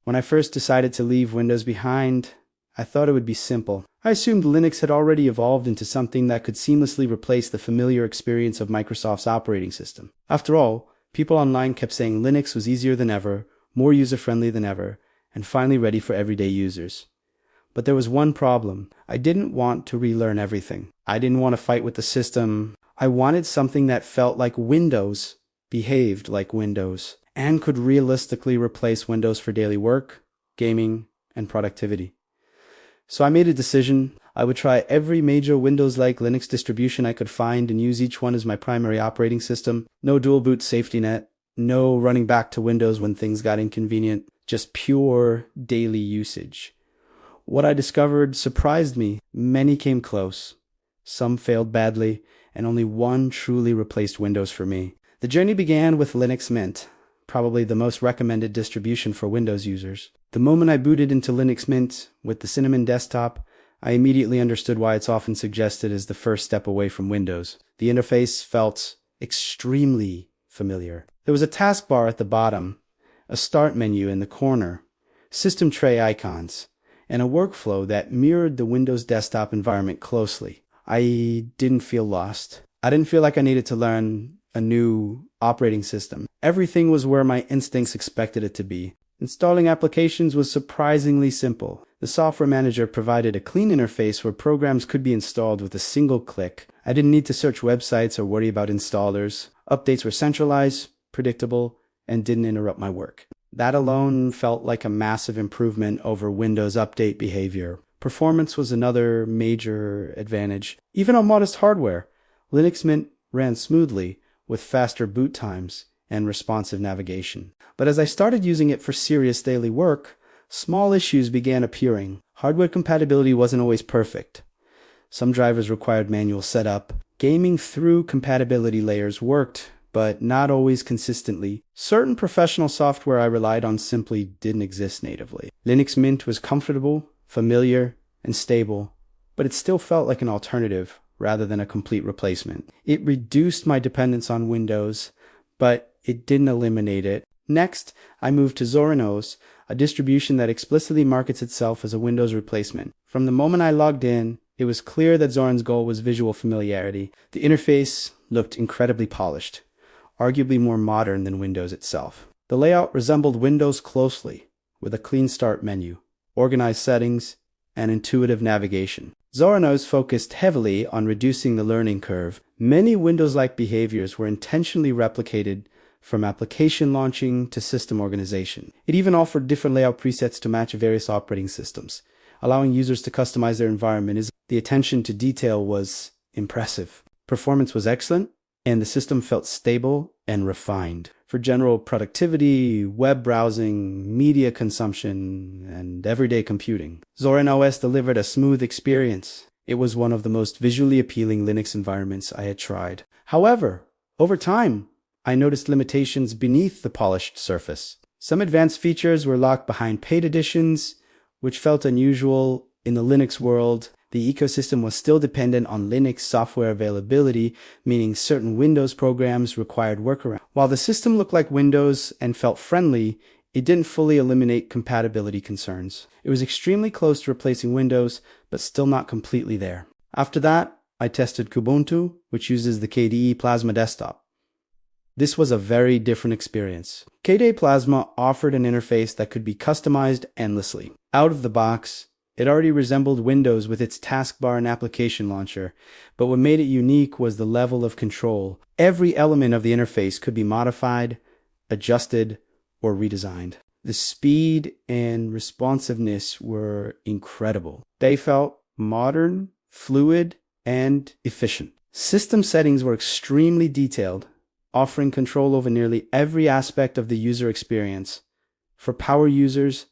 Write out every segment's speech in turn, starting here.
When I first decided to leave Windows behind, I thought it would be simple. I assumed Linux had already evolved into something that could seamlessly replace the familiar experience of Microsoft's operating system. After all, people online kept saying Linux was easier than ever, more user-friendly than ever, and finally ready for everyday users. But there was one problem. I didn't want to relearn everything. I didn't want to fight with the system. I wanted something that felt like Windows, behaved like Windows, and could realistically replace Windows for daily work, gaming, and productivity. So I made a decision. I would try every major Windows-like Linux distribution I could find and use each one as my primary operating system. No dual boot safety net. No running back to Windows when things got inconvenient. Just pure daily usage. What I discovered surprised me. Many came close. Some failed badly, and only one truly replaced Windows for me. The journey began with Linux Mint, probably the most recommended distribution for Windows users. The moment I booted into Linux Mint with the Cinnamon desktop, I immediately understood why it's often suggested as the first step away from Windows. The interface felt extremely familiar. There was a taskbar at the bottom, a start menu in the corner, system tray icons, and a workflow that mirrored the Windows desktop environment closely. I didn't feel lost. I didn't feel like I needed to learn a new operating system. Everything was where my instincts expected it to be. Installing applications was surprisingly simple. The software manager provided a clean interface where programs could be installed with a single click. I didn't need to search websites or worry about installers. Updates were centralized, predictable, and didn't interrupt my work. That alone felt like a massive improvement over Windows update behavior. Performance was another major advantage. Even on modest hardware, Linux Mint ran smoothly with faster boot times and responsive navigation. But as I started using it for serious daily work, small issues began appearing. Hardware compatibility wasn't always perfect. Some drivers required manual setup. Gaming through compatibility layers worked, but not always consistently. Certain professional software I relied on simply didn't exist natively. Linux Mint was comfortable, familiar, and stable, but it still felt like an alternative rather than a complete replacement. It reduced my dependence on Windows, but it didn't eliminate it. Next, I moved to Zorin OS, a distribution that explicitly markets itself as a Windows replacement. From the moment I logged in, it was clear that Zorin's goal was visual familiarity. The interface looked incredibly polished, arguably more modern than Windows itself. The layout resembled Windows closely, with a clean start menu, organized settings, and intuitive navigation. Zorin OS focused heavily on reducing the learning curve. Many Windows-like behaviors were intentionally replicated from application launching to system organization. It even offered different layout presets to match various operating systems, allowing users to customize their environment. The attention to detail was impressive. Performance was excellent, and the system felt stable and refined. For general productivity, web browsing, media consumption, and everyday computing, Zorin OS delivered a smooth experience. It was one of the most visually appealing Linux environments I had tried. However, over time, I noticed limitations beneath the polished surface. Some advanced features were locked behind paid editions, which felt unusual in the Linux world. The ecosystem was still dependent on Linux software availability, meaning certain Windows programs required workaround. While the system looked like Windows and felt friendly, it didn't fully eliminate compatibility concerns. It was extremely close to replacing Windows, but still not completely there. After that, I tested Kubuntu, which uses the KDE Plasma desktop. This was a very different experience. KDE Plasma offered an interface that could be customized endlessly. Out of the box, it already resembled Windows with its taskbar and application launcher, but what made it unique was the level of control. Every element of the interface could be modified, adjusted, or redesigned. The speed and responsiveness were incredible. They felt modern, fluid, and efficient. System settings were extremely detailed, offering control over nearly every aspect of the user experience. For power users,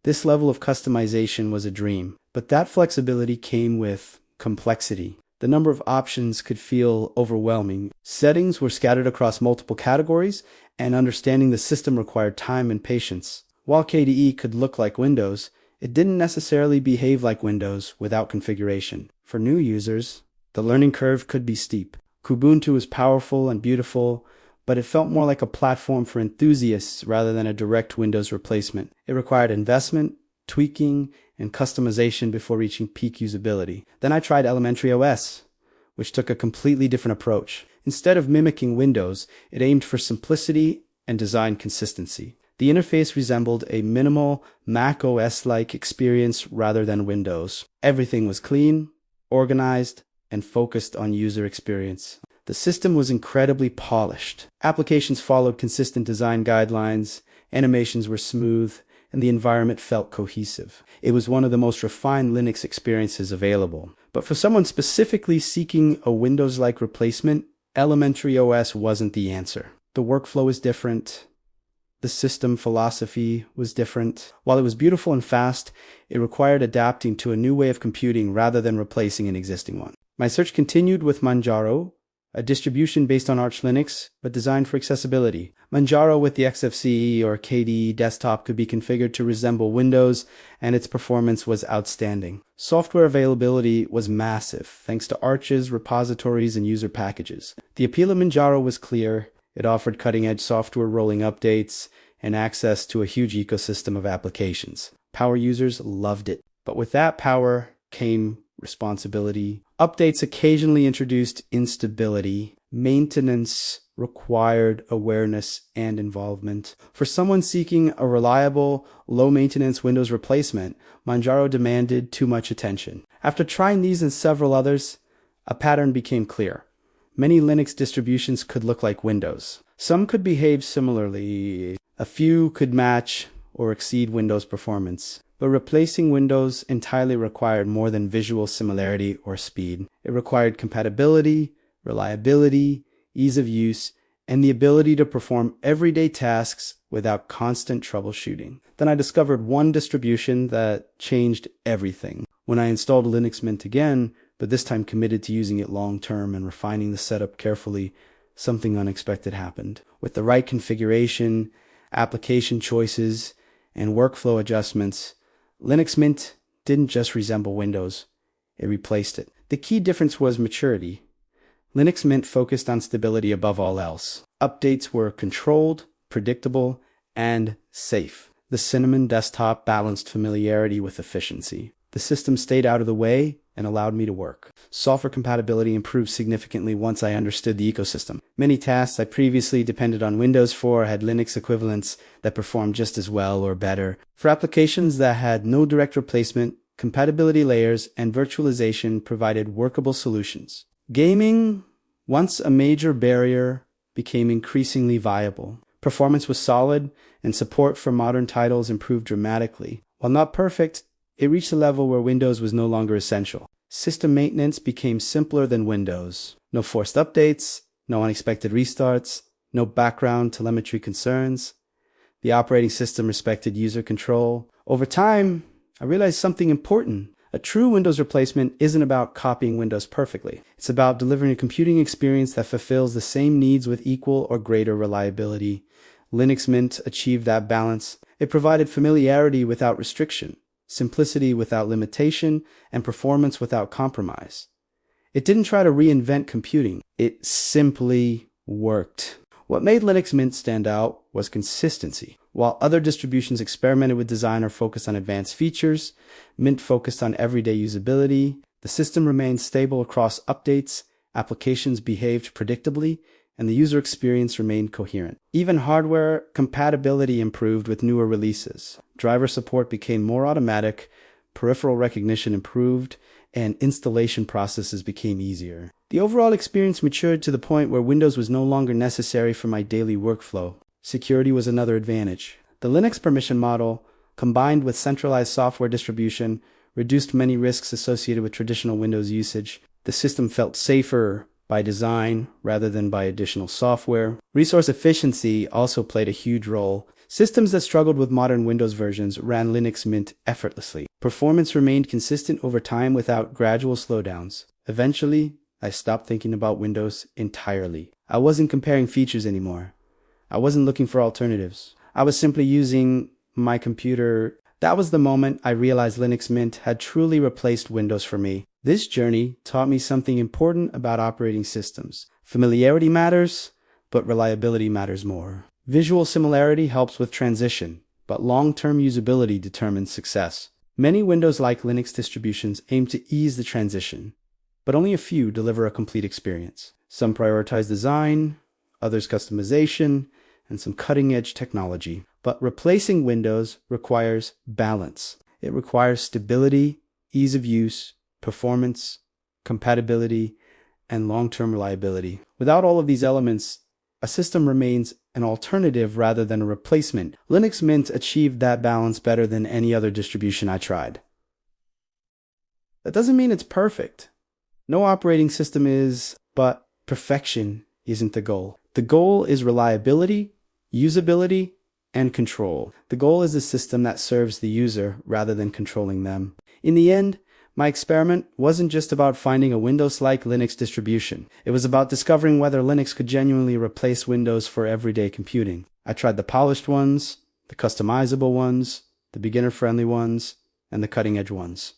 this level of customization was a dream, but that flexibility came with complexity. The number of options could feel overwhelming. Settings were scattered across multiple categories, and understanding the system required time and patience. While KDE could look like Windows, it didn't necessarily behave like Windows without configuration. For new users, the learning curve could be steep. Kubuntu is powerful and beautiful, but it felt more like a platform for enthusiasts rather than a direct Windows replacement. It required investment, tweaking, and customization before reaching peak usability. Then I tried Elementary OS, which took a completely different approach. Instead of mimicking Windows, it aimed for simplicity and design consistency. The interface resembled a minimal Mac OS-like experience rather than Windows. Everything was clean, organized, and focused on user experience. The system was incredibly polished. Applications followed consistent design guidelines, animations were smooth, and the environment felt cohesive. It was one of the most refined Linux experiences available. But for someone specifically seeking a Windows-like replacement, Elementary OS wasn't the answer. The workflow was different. The system philosophy was different. While it was beautiful and fast, it required adapting to a new way of computing rather than replacing an existing one. My search continued with Manjaro, a distribution based on Arch Linux, but designed for accessibility. Manjaro with the XFCE or KDE desktop could be configured to resemble Windows, and its performance was outstanding. Software availability was massive, thanks to Arch's repositories and user packages. The appeal of Manjaro was clear. It offered cutting-edge software rolling updates and access to a huge ecosystem of applications. Power users loved it. But with that power came responsibility. Updates occasionally introduced instability. Maintenance required awareness and involvement. For someone seeking a reliable, low-maintenance Windows replacement, Manjaro demanded too much attention. After trying these and several others, a pattern became clear. Many Linux distributions could look like Windows. Some could behave similarly. A few could match or exceed Windows performance. But replacing Windows entirely required more than visual similarity or speed. It required compatibility, reliability, ease of use, and the ability to perform everyday tasks without constant troubleshooting. Then I discovered one distribution that changed everything. When I installed Linux Mint again, but this time committed to using it long-term and refining the setup carefully, something unexpected happened. With the right configuration, application choices, and workflow adjustments, Linux Mint didn't just resemble Windows, it replaced it. The key difference was maturity. Linux Mint focused on stability above all else. Updates were controlled, predictable, and safe. The Cinnamon desktop balanced familiarity with efficiency. The system stayed out of the way and allowed me to work. Software compatibility improved significantly once I understood the ecosystem. Many tasks I previously depended on Windows for had Linux equivalents that performed just as well or better. For applications that had no direct replacement, compatibility layers and virtualization provided workable solutions. Gaming, once a major barrier, became increasingly viable. Performance was solid, and support for modern titles improved dramatically. While not perfect, it reached a level where Windows was no longer essential. System maintenance became simpler than Windows. No forced updates, no unexpected restarts, no background telemetry concerns. The operating system respected user control. Over time, I realized something important. A true Windows replacement isn't about copying Windows perfectly. It's about delivering a computing experience that fulfills the same needs with equal or greater reliability. Linux Mint achieved that balance. It provided familiarity without restriction, simplicity without limitation, and performance without compromise. It didn't try to reinvent computing. It simply worked. What made Linux Mint stand out was consistency. While other distributions experimented with design or focused on advanced features, Mint focused on everyday usability. The system remained stable across updates, applications behaved predictably, and the user experience remained coherent. Even hardware compatibility improved with newer releases. Driver support became more automatic, peripheral recognition improved, and installation processes became easier. The overall experience matured to the point where Windows was no longer necessary for my daily workflow. Security was another advantage. The Linux permission model, combined with centralized software distribution, reduced many risks associated with traditional Windows usage. The system felt safer by design rather than by additional software. Resource efficiency also played a huge role. Systems that struggled with modern Windows versions ran Linux Mint effortlessly. Performance remained consistent over time without gradual slowdowns. Eventually, I stopped thinking about Windows entirely. I wasn't comparing features anymore. I wasn't looking for alternatives. I was simply using my computer. That was the moment I realized Linux Mint had truly replaced Windows for me. This journey taught me something important about operating systems. Familiarity matters, but reliability matters more. Visual similarity helps with transition, but long-term usability determines success. Many Windows-like Linux distributions aim to ease the transition, but only a few deliver a complete experience. Some prioritize design, others customization, and some cutting-edge technology. But replacing Windows requires balance. It requires stability, ease of use, performance, compatibility, and long-term reliability. Without all of these elements, a system remains an alternative rather than a replacement. Linux Mint achieved that balance better than any other distribution I tried. That doesn't mean it's perfect. No operating system is, but perfection isn't the goal. The goal is reliability, usability, and control. The goal is a system that serves the user rather than controlling them. In the end, my experiment wasn't just about finding a Windows-like Linux distribution. It was about discovering whether Linux could genuinely replace Windows for everyday computing. I tried the polished ones, the customizable ones, the beginner-friendly ones, and the cutting-edge ones.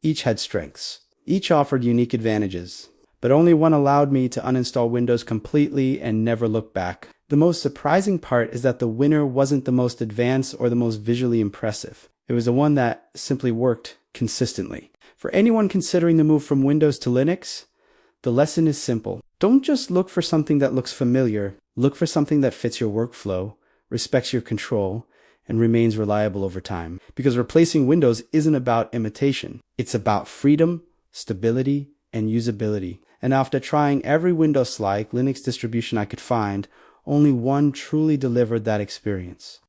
Each had strengths. Each offered unique advantages, but only one allowed me to uninstall Windows completely and never look back. The most surprising part is that the winner wasn't the most advanced or the most visually impressive. It was the one that simply worked consistently. For anyone considering the move from Windows to Linux, the lesson is simple. Don't just look for something that looks familiar. Look for something that fits your workflow, respects your control, and remains reliable over time. Because replacing Windows isn't about imitation. It's about freedom, stability, and usability. And after trying every Windows-like Linux distribution I could find, only one truly delivered that experience.